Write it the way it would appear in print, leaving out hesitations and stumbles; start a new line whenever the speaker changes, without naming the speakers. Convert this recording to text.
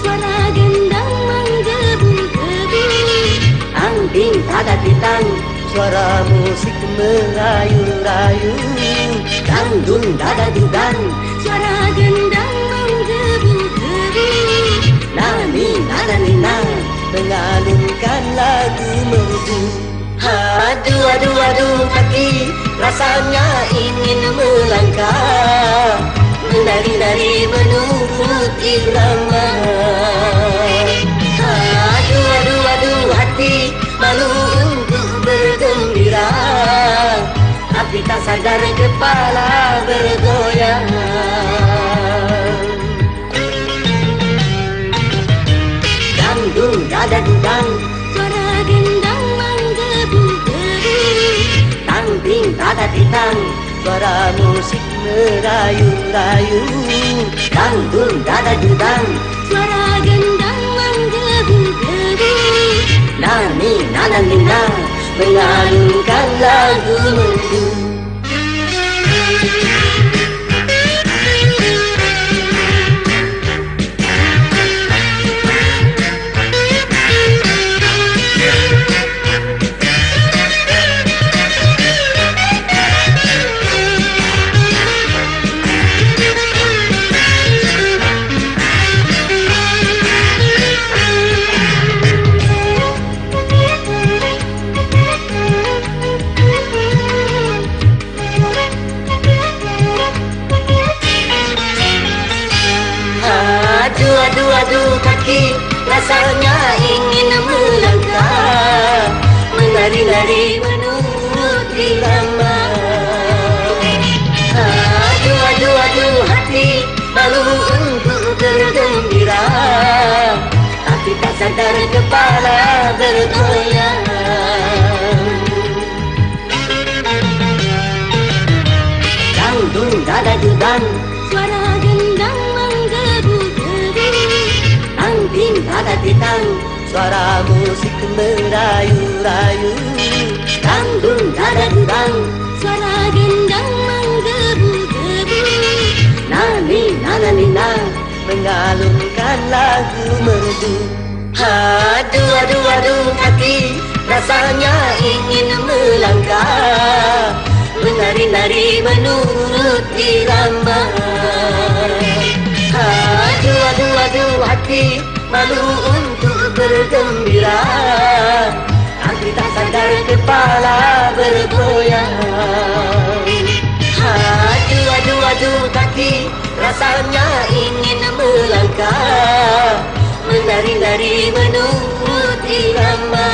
suara gendang menggebu-gebu.
Angking tada titang, suara musik merayu-rayu. Dangdung dada dudang,
Suara gendang menggebu-gebu.
nani nana nina, mengalunkan lagu merdu. Aduh aduh aduh kaki, rasanya ingin melangkah, menari-nari menurut irama. Aduh aduh aduh hati, malu untuk bergembira, tapi tak sadar kepala bergoyang. Dangdung dada dudang,
Suara gendang menggebu-gebu.
tangting tada titang, suara musik merayu-rayu. Dangdung dada dudang,
Suara gendang menggebu-gebu.
nani nana nina, mengalunkan lagu merdu. Aduh aduh aduh kaki, rasanya ingin melangkah, menari-nari menurut irama. Aduh aduh aduh hati, malu untuk bergembira, tapi tak sadar kepala bergoyang. Dangdung dada dudang,
Suara gendang menggebu-gebu.
angking tada titang, suara musik merayu-rayu. Dangdung dada dudang,
Suara gendang menggebu-gebu.
nani nana nina, mengalunkan lagu merdu. Aduh aduh aduh kaki, rasanya ingin melangkah, menari-nari menurut irama. Aduh aduh aduh hati, malu untuk bergembira, tapi tak sadar kepala bergoyang. Aduh aduh aduh kaki, rasanya ingin melangkah, menari-nari menurut irama.